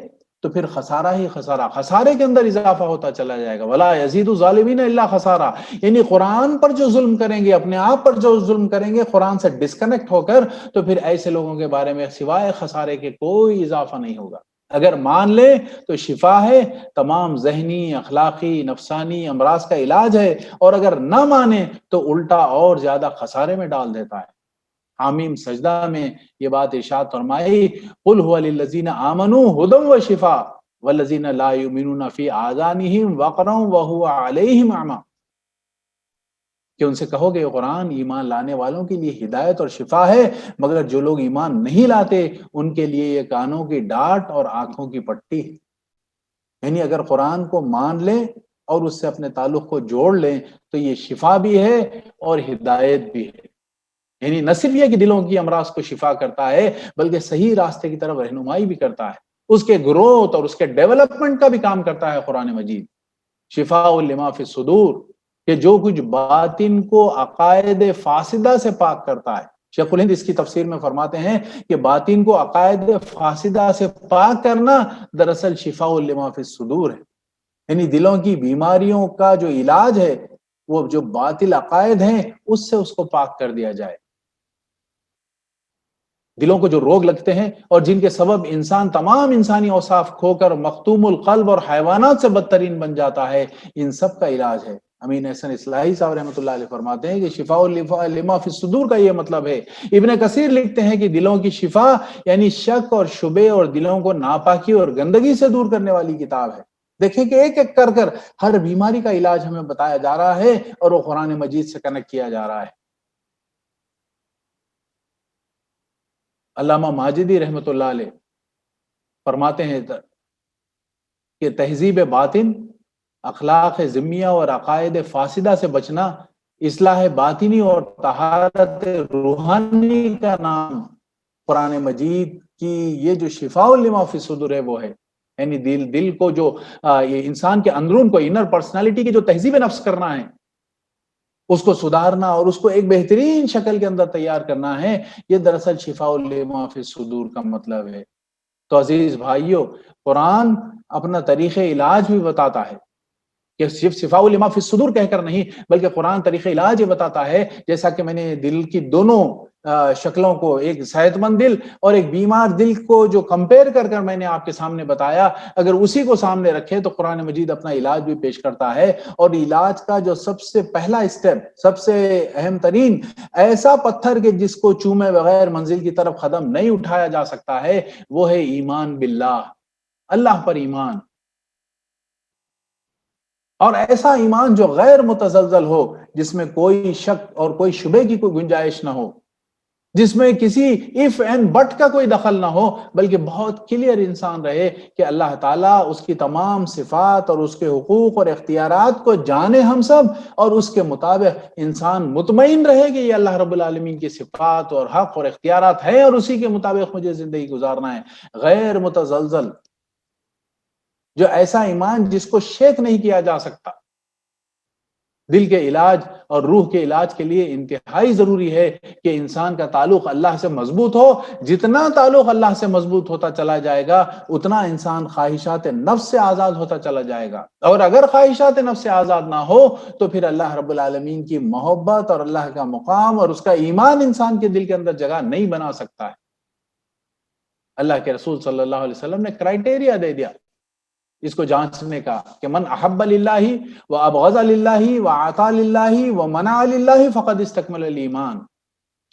تو پھر خسارہ ہی خسارہ، خسارے کے اندر اضافہ ہوتا چلا جائے گا۔ ولا یزید الظالمین الا خسارہ، یعنی قرآن پر جو ظلم کریں گے، اپنے آپ پر جو ظلم کریں گے قرآن سے ڈسکنیکٹ ہو کر، تو پھر ایسے لوگوں کے بارے میں سوائے خسارے کے کوئی اضافہ نہیں ہوگا۔ اگر مان لے تو شفا ہے، تمام ذہنی، اخلاقی، نفسانی امراض کا علاج ہے، اور اگر نہ مانے تو الٹا اور زیادہ خسارے میں ڈال دیتا ہے۔ حامیم سجدہ میں یہ بات ارشاد فرمائی، قل هو للذین آمنوا ھدی و شفاء والذین لا یؤمنون فی آذانہم وقر وہو علیہم اعمی، کہ ان سے کہو کہ یہ قرآن ایمان لانے والوں کے لیے ہدایت اور شفا ہے، مگر جو لوگ ایمان نہیں لاتے ان کے لیے یہ کانوں کی ڈاٹ اور آنکھوں کی پٹی ہے۔ یعنی اگر قرآن کو مان لیں اور اس سے اپنے تعلق کو جوڑ لیں تو یہ شفا بھی ہے اور ہدایت بھی ہے۔ یعنی نہ صرف یہ کہ دلوں کی امراض کو شفا کرتا ہے بلکہ صحیح راستے کی طرف رہنمائی بھی کرتا ہے، اس کے گروتھ اور اس کے ڈیولپمنٹ کا بھی کام کرتا ہے قرآن مجید۔ شفاء لما فی الصدور، کہ جو کچھ باطن کو عقائد فاسدہ سے پاک کرتا ہے۔ شیخ الہند اس کی تفسیر میں فرماتے ہیں کہ باطن کو عقائد فاسدہ سے پاک کرنا دراصل شفاء لما فی الصدور ہے، یعنی دلوں کی بیماریوں کا جو علاج ہے وہ جو باطل عقائد ہیں اس سے اس کو پاک کر دیا جائے۔ دلوں کو جو روگ لگتے ہیں اور جن کے سبب انسان تمام انسانی اوصاف کھو کر مختوم القلب اور حیوانات سے بدترین بن جاتا ہے، ان سب کا علاج ہے۔ امین احسن اصلاحی صاحب رحمۃ اللہ علیہ فرماتے ہیں کہ شفاء لما فی الصدور کا یہ مطلب ہے۔ ابن کثیر لکھتے ہیں کہ دلوں کی شفا یعنی شک اور شبے اور دلوں کو ناپاکی اور گندگی سے دور کرنے والی کتاب ہے۔ دیکھیں کہ ایک ایک کر کر ہر بیماری کا علاج ہمیں بتایا جا رہا ہے اور وہ قرآن مجید سے کنیکٹ کیا جا رہا ہے۔ علامہ ماجدی رحمۃ اللہ علیہ فرماتے ہیں کہ تہذیب باطن، اخلاق ذمیہ اور عقائد فاسدہ سے بچنا، اصلاح باطنی اور طہارت روحانی کا نام قرآن مجید کی یہ جو شفاء لما فی الصدور ہے وہ ہے۔ یعنی دل کو جو یہ انسان کے اندرون کو، انر پرسنالٹی کی جو تہذیب نفس کرنا ہے اس کو سدھارنا اور اس کو ایک بہترین شکل کے اندر تیار کرنا ہے، یہ دراصل شفاء لما فی الصدور کا مطلب ہے۔ تو عزیز بھائیوں، قرآن اپنا طریقہ علاج بھی بتاتا ہے، کہ صرف شفاء لما فی الصدور کہہ کر نہیں بلکہ قرآن طریقہ علاج یہ بتاتا ہے، جیسا کہ میں نے دل کی دونوں شکلوں کو، ایک صحت مند دل اور ایک بیمار دل کو جو کمپیئر کر کر میں نے آپ کے سامنے بتایا، اگر اسی کو سامنے رکھے تو قرآن مجید اپنا علاج بھی پیش کرتا ہے۔ اور علاج کا جو سب سے پہلا اسٹیپ، سب سے اہم ترین، ایسا پتھر کہ جس کو چومے بغیر منزل کی طرف قدم نہیں اٹھایا جا سکتا ہے، وہ ہے ایمان باللہ، اللہ پر ایمان۔ اور ایسا ایمان جو غیر متزلزل ہو، جس میں کوئی شک اور کوئی شبے کی کوئی گنجائش نہ ہو، جس میں کسی اف اینڈ بٹ کا کوئی دخل نہ ہو، بلکہ بہت کلیئر انسان رہے کہ اللہ تعالیٰ اس کی تمام صفات اور اس کے حقوق اور اختیارات کو جانے ہم سب، اور اس کے مطابق انسان مطمئن رہے کہ یہ اللہ رب العالمین کی صفات اور حق اور اختیارات ہیں اور اسی کے مطابق مجھے زندگی گزارنا ہے، غیر متزلزل۔ جو ایسا ایمان جس کو شیک نہیں کیا جا سکتا۔ دل کے علاج اور روح کے علاج کے لیے انتہائی ضروری ہے کہ انسان کا تعلق اللہ سے مضبوط ہو۔ جتنا تعلق اللہ سے مضبوط ہوتا چلا جائے گا اتنا انسان خواہشات نفس سے آزاد ہوتا چلا جائے گا، اور اگر خواہشات نفس سے آزاد نہ ہو تو پھر اللہ رب العالمین کی محبت اور اللہ کا مقام اور اس کا ایمان انسان کے دل کے اندر جگہ نہیں بنا سکتا ہے۔ اللہ کے رسول صلی اللہ علیہ وسلم نے کرائٹیریا دے دیا اس کو جانچنے کا، کہ من احب للہ و ابغض للہ و اعطى للہ و منع للہ فقد استکمل الایمان،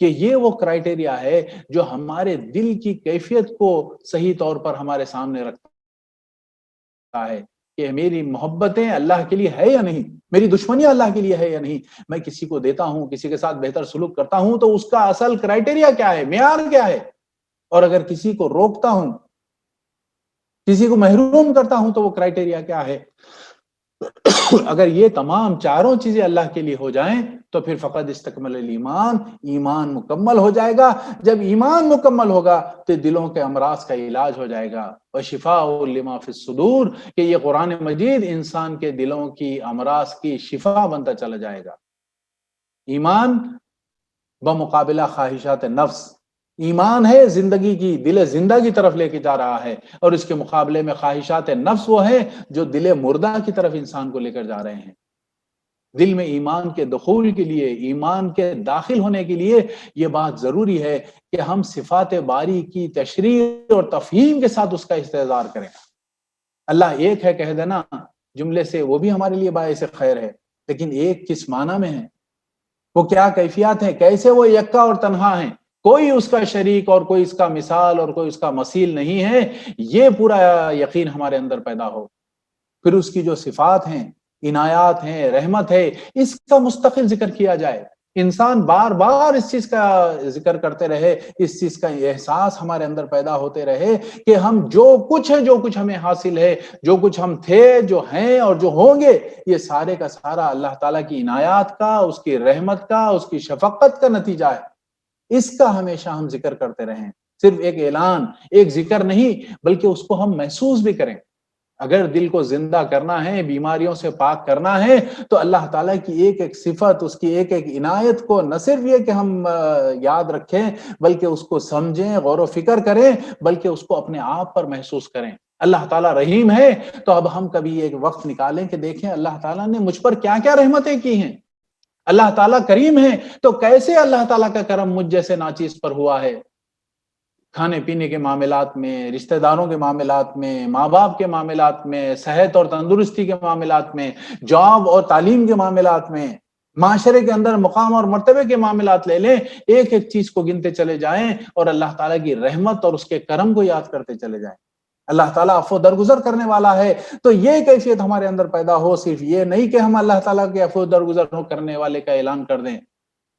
کہ یہ وہ کرائٹیریا ہے جو ہمارے دل کی کیفیت کو صحیح طور پر ہمارے سامنے رکھتا ہے کہ میری محبتیں اللہ کے لیے ہے یا نہیں، میری دشمنی اللہ کے لیے ہے یا نہیں، میں کسی کو دیتا ہوں، کسی کے ساتھ بہتر سلوک کرتا ہوں تو اس کا اصل کرائٹیریا کیا ہے، معیار کیا ہے، اور اگر کسی کو روکتا ہوں، کسی کو محروم کرتا ہوں تو وہ کرائٹیریا کیا ہے۔ اگر یہ تمام چاروں چیزیں اللہ کے لیے ہو جائیں تو پھر فقط استکمل الایمان، ایمان مکمل ہو جائے گا۔ جب ایمان مکمل ہوگا تو دلوں کے امراض کا علاج ہو جائے گا۔ وشفاء لما فی الصدور، کہ یہ قرآن مجید انسان کے دلوں کی امراض کی شفا بنتا چلا جائے گا۔ ایمان بمقابلہ خواہشات نفس، ایمان ہے زندگی کی، دل زندہ کی طرف لے کے جا رہا ہے، اور اس کے مقابلے میں خواہشات نفس وہ ہے جو دل مردہ کی طرف انسان کو لے کر جا رہے ہیں۔ دل میں ایمان کے دخول کے لیے، ایمان کے داخل ہونے کے لیے یہ بات ضروری ہے کہ ہم صفات باری کی تشریح اور تفہیم کے ساتھ اس کا استحضار کریں۔ اللہ ایک ہے کہہ دینا جملے سے وہ بھی ہمارے لیے باعث خیر ہے، لیکن ایک کس معنی میں ہے، وہ کیا کیفیات ہیں، کیسے وہ یکا اور تنہا ہیں، کوئی اس کا شریک اور کوئی اس کا مثال اور کوئی اس کا مثیل نہیں ہے، یہ پورا یقین ہمارے اندر پیدا ہو۔ پھر اس کی جو صفات ہیں، عنایات ہیں، رحمت ہے، اس کا مستقل ذکر کیا جائے، انسان بار بار اس چیز کا ذکر کرتے رہے، اس چیز کا احساس ہمارے اندر پیدا ہوتے رہے کہ ہم جو کچھ ہے، جو کچھ ہمیں حاصل ہے، جو کچھ ہم تھے، جو ہیں اور جو ہوں گے، یہ سارے کا سارا اللہ تعالیٰ کی عنایات کا، اس کی رحمت کا، اس کی شفقت کا نتیجہ ہے۔ اس کا ہمیشہ ہم ذکر کرتے رہیں، صرف ایک اعلان، ایک ذکر نہیں، بلکہ اس کو ہم محسوس بھی کریں۔ اگر دل کو زندہ کرنا ہے، بیماریوں سے پاک کرنا ہے، تو اللہ تعالیٰ کی ایک ایک صفت، اس کی ایک ایک عنایت کو نہ صرف یہ کہ ہم یاد رکھیں، بلکہ اس کو سمجھیں، غور و فکر کریں، بلکہ اس کو اپنے آپ پر محسوس کریں۔ اللہ تعالیٰ رحیم ہے تو اب ہم کبھی ایک وقت نکالیں کہ دیکھیں اللہ تعالیٰ نے مجھ پر کیا کیا رحمتیں کی ہیں۔ اللہ تعالیٰ کریم ہے تو کیسے اللہ تعالیٰ کا کرم مجھ جیسے ناچیز پر ہوا ہے، کھانے پینے کے معاملات میں، رشتہ داروں کے معاملات میں، ماں باپ کے معاملات میں، صحت اور تندرستی کے معاملات میں، جاب اور تعلیم کے معاملات میں، معاشرے کے اندر مقام اور مرتبے کے معاملات لے لیں، ایک ایک چیز کو گنتے چلے جائیں اور اللہ تعالیٰ کی رحمت اور اس کے کرم کو یاد کرتے چلے جائیں۔ اللہ تعالیٰ عفو درگزر کرنے والا ہے، تو یہ کیفیت ہمارے اندر پیدا ہو، صرف یہ نہیں کہ ہم اللہ تعالیٰ کے عفو درگزر کرنے والے کا اعلان کر دیں،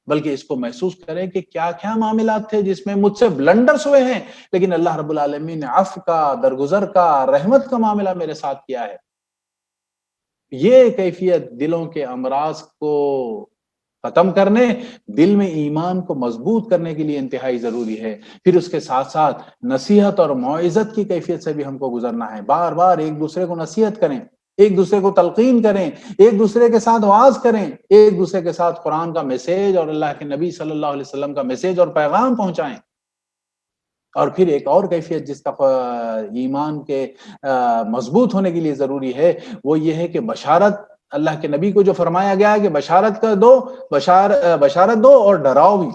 بلکہ اس کو محسوس کریں کہ کیا کیا معاملات تھے جس میں مجھ سے بلنڈرز ہوئے ہیں، لیکن اللہ رب العالمین نے عفو کا، درگزر کا، رحمت کا معاملہ میرے ساتھ کیا ہے۔ یہ کیفیت دلوں کے امراض کو ختم کرنے، دل میں ایمان کو مضبوط کرنے کے لیے انتہائی ضروری ہے۔ پھر اس کے ساتھ ساتھ نصیحت اور موعظت کی کیفیت سے بھی ہم کو گزرنا ہے۔ بار بار ایک دوسرے کو نصیحت کریں، ایک دوسرے کو تلقین کریں، ایک دوسرے کے ساتھ وعظ کریں، ایک دوسرے کے ساتھ قرآن کا میسیج اور اللہ کے نبی صلی اللہ علیہ وسلم کا میسیج اور پیغام پہنچائیں۔ اور پھر ایک اور کیفیت جس کا ایمان کے مضبوط ہونے کے لیے ضروری ہے، وہ یہ ہے کہ بشارت، اللہ کے نبی کو جو فرمایا گیا ہے کہ بشارت کر دو، بشارت دو اور ڈراؤ بھی،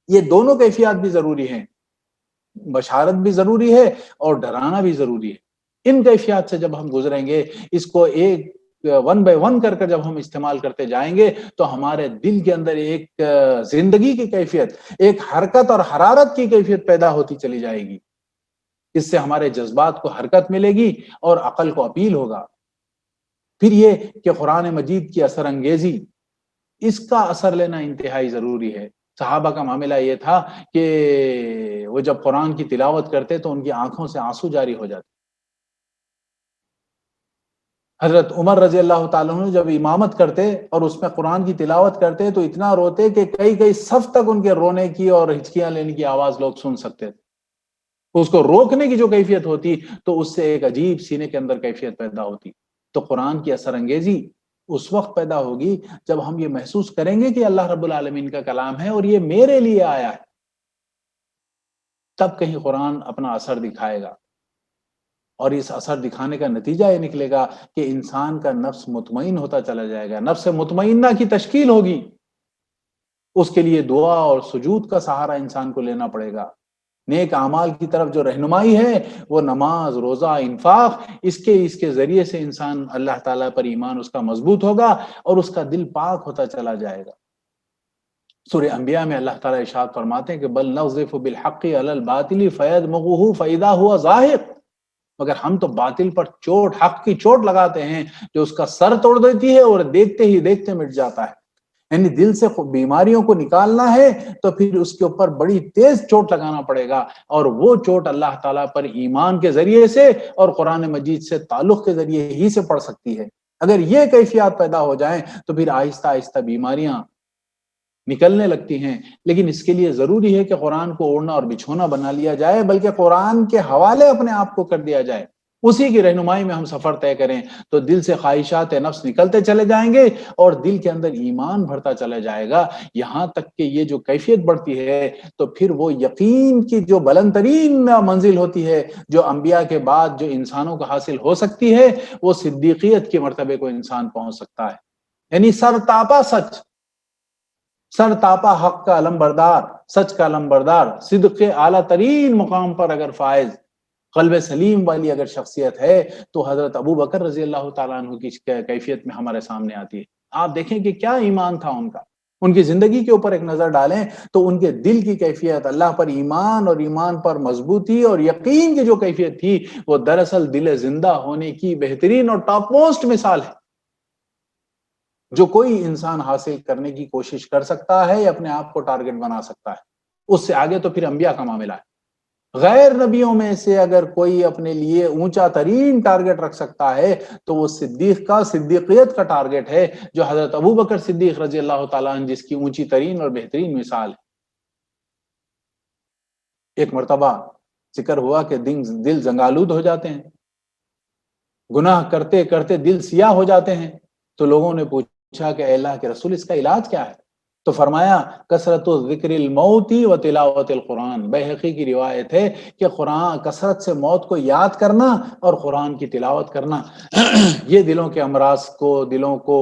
یہ دونوں کیفیات بھی ضروری ہیں۔ بشارت بھی ضروری ہے اور ڈرانا بھی ضروری ہے۔ ان کیفیات سے جب ہم گزریں گے، اس کو ایک ون بائی ون کر جب ہم استعمال کرتے جائیں گے تو ہمارے دل کے اندر ایک زندگی کی کیفیت، ایک حرکت اور حرارت کی کیفیت پیدا ہوتی چلی جائے گی۔ اس سے ہمارے جذبات کو حرکت ملے گی اور عقل کو اپیل ہوگا۔ پھر یہ کہ قرآن مجید کی اثر انگیزی، اس کا اثر لینا انتہائی ضروری ہے۔ صحابہ کا معاملہ یہ تھا کہ وہ جب قرآن کی تلاوت کرتے تو ان کی آنکھوں سے آنسو جاری ہو جاتے۔ حضرت عمر رضی اللہ تعالیٰ عنہ جب امامت کرتے اور اس میں قرآن کی تلاوت کرتے تو اتنا روتے کہ کئی کئی صف تک ان کے رونے کی اور ہچکیاں لینے کی آواز لوگ سن سکتے تھے۔ اس کو روکنے کی جو کیفیت ہوتی تو اس سے ایک عجیب سینے کے اندر کیفیت پیدا ہوتی۔ تو قرآن کی اثر انگیزی اس وقت پیدا ہوگی جب ہم یہ محسوس کریں گے کہ اللہ رب العالمین کا کلام ہے اور یہ میرے لیے آیا ہے، تب کہیں قرآن اپنا اثر دکھائے گا۔ اور اس اثر دکھانے کا نتیجہ یہ نکلے گا کہ انسان کا نفس مطمئن ہوتا چلا جائے گا، نفس مطمئنہ کی تشکیل ہوگی۔ اس کے لیے دعا اور سجود کا سہارا انسان کو لینا پڑے گا۔ نیک اعمال کی طرف جو رہنمائی ہے وہ نماز، روزہ، انفاق، اس کے ذریعے سے انسان اللہ تعالیٰ پر ایمان اس کا مضبوط ہوگا اور اس کا دل پاک ہوتا چلا جائے گا۔ سورہ انبیاء میں اللہ تعالیٰ ارشاد فرماتے ہیں کہ بل نقذف بالحق علی الباطل فیدمغه فاذا هو زاهق مگر ہم تو باطل پر چوٹ، حق کی چوٹ لگاتے ہیں جو اس کا سر توڑ دیتی ہے اور دیکھتے ہی دیکھتے مٹ جاتا ہے۔ یعنی دل سے بیماریوں کو نکالنا ہے تو پھر اس کے اوپر بڑی تیز چوٹ لگانا پڑے گا، اور وہ چوٹ اللہ تعالیٰ پر ایمان کے ذریعے سے اور قرآن مجید سے تعلق کے ذریعے ہی سے پڑ سکتی ہے۔ اگر یہ کیفیات پیدا ہو جائیں تو پھر آہستہ آہستہ بیماریاں نکلنے لگتی ہیں۔ لیکن اس کے لیے ضروری ہے کہ قرآن کو اوڑھنا اور بچھونا بنا لیا جائے، بلکہ قرآن کے حوالے اپنے آپ کو کر دیا جائے، اسی کی رہنمائی میں ہم سفر طے کریں تو دل سے خواہشات نفس نکلتے چلے جائیں گے اور دل کے اندر ایمان بڑھتا چلا جائے گا، یہاں تک کہ یہ جو کیفیت بڑھتی ہے تو پھر وہ یقین کی جو بلند ترین منزل ہوتی ہے، جو انبیاء کے بعد جو انسانوں کو حاصل ہو سکتی ہے، وہ صدیقیت کے مرتبے کو انسان پہنچ سکتا ہے۔ یعنی سر تاپا سچ، سر تاپا حق کا علم بردار، سچ کا علم بردار، صدق کے اعلیٰ ترین مقام پر اگر فائز، قلب سلیم والی اگر شخصیت ہے تو حضرت ابو بکر رضی اللہ تعالیٰ عنہ کی کیفیت میں ہمارے سامنے آتی ہے۔ آپ دیکھیں کہ کیا ایمان تھا ان کا، ان کی زندگی کے اوپر ایک نظر ڈالیں تو ان کے دل کی کیفیت، اللہ پر ایمان اور ایمان پر مضبوطی اور یقین کی جو کیفیت تھی، وہ دراصل دل زندہ ہونے کی بہترین اور ٹاپ موسٹ مثال ہے جو کوئی انسان حاصل کرنے کی کوشش کر سکتا ہے یا اپنے آپ کو ٹارگٹ بنا سکتا ہے۔ اس سے آگے تو پھر انبیاء کا معاملہ ہے۔ غیر نبیوں میں سے اگر کوئی اپنے لیے اونچا ترین ٹارگٹ رکھ سکتا ہے تو وہ صدیق کا، صدیقیت کا ٹارگٹ ہے، جو حضرت ابو بکر صدیق رضی اللہ تعالیٰ عنہ جس کی اونچی ترین اور بہترین مثال ہے۔ ایک مرتبہ ذکر ہوا کہ دل زنگالود ہو جاتے ہیں، گناہ کرتے کرتے دل سیاہ ہو جاتے ہیں، تو لوگوں نے پوچھا کہ اے اللہ کے رسول اس کا علاج کیا ہے؟ تو فرمایا کثرت ذکر الموت و تلاوت القرآن۔ بیہقی کی روایت ہے کہ قرآن کثرت سے موت کو یاد کرنا اور قرآن کی تلاوت کرنا یہ دلوں کے امراض کو، دلوں کو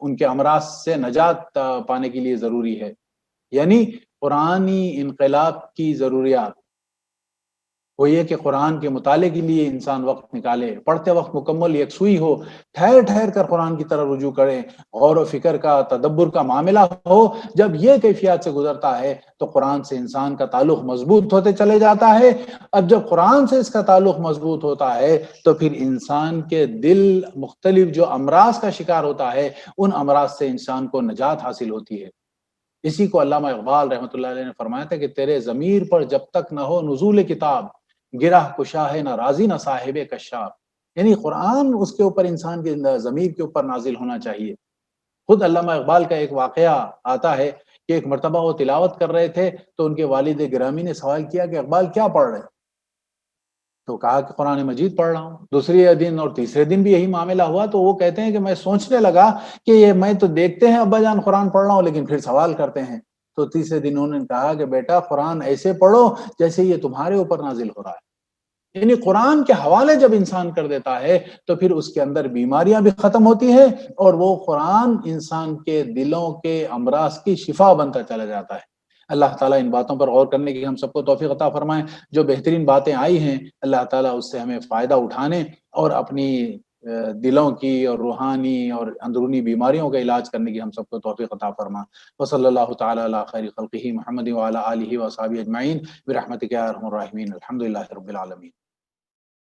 ان کے امراض سے نجات پانے کے لیے ضروری ہے۔ یعنی قرآنی انقلاب کی ضروریات وہ یہ کہ قرآن کے مطالعے کے لیے انسان وقت نکالے، پڑھتے وقت مکمل یکسوئی ہو، ٹھہر ٹھہر کر قرآن کی طرف رجوع کرے، غور و فکر کا، تدبر کا معاملہ ہو۔ جب یہ کیفیات سے گزرتا ہے تو قرآن سے انسان کا تعلق مضبوط ہوتے چلے جاتا ہے۔ اب جب قرآن سے اس کا تعلق مضبوط ہوتا ہے تو پھر انسان کے دل مختلف جو امراض کا شکار ہوتا ہے، ان امراض سے انسان کو نجات حاصل ہوتی ہے۔ اسی کو علامہ اقبال رحمۃ اللہ علیہ نے فرمایا تھا کہ تیرے ضمیر پر جب تک نہ ہو نزول کتاب، گرہ کشا ہے نہ راضی نہ صاحب کشاف۔ یعنی قرآن اس کے اوپر انسان کے ضمیر کے اوپر نازل ہونا چاہیے۔ خود علامہ اقبال کا ایک واقعہ آتا ہے کہ ایک مرتبہ وہ تلاوت کر رہے تھے تو ان کے والد گرامی نے سوال کیا کہ اقبال کیا پڑھ رہے؟ تو کہا کہ قرآن مجید پڑھ رہا ہوں۔ دوسرے دن اور تیسرے دن بھی یہی معاملہ ہوا تو وہ کہتے ہیں کہ میں سوچنے لگا کہ یہ میں تو دیکھتے ہیں ابا جان قرآن پڑھ رہا ہوں لیکن پھر سوال کرتے ہیں۔ تو تیسرے دن انہوں نے کہا کہ بیٹا قرآن ایسے پڑھو جیسے یہ تمہارے اوپر نازل ہو رہا ہے۔ یعنی قرآن کے حوالے جب انسان کر دیتا ہے تو پھر اس کے اندر بیماریاں بھی ختم ہوتی ہیں اور وہ قرآن انسان کے دلوں کے امراض کی شفا بنتا چلا جاتا ہے۔ اللہ تعالیٰ ان باتوں پر غور کرنے کی ہم سب کو توفیق عطا فرمائیں۔ جو بہترین باتیں آئی ہیں اللہ تعالیٰ اس سے ہمیں فائدہ اٹھانے اور اپنی دلوں کی اور روحانی اور اندرونی بیماریوں کا علاج کرنے کی ہم سب کو توفیق عطا فرما۔ وصلی اللہ تعالیٰ علی خیر خلقہ محمد وعلی آلہ وصحبہ اجمعین برحمتک یا ارحم الراحمین۔ الحمد للہ رب العالمین۔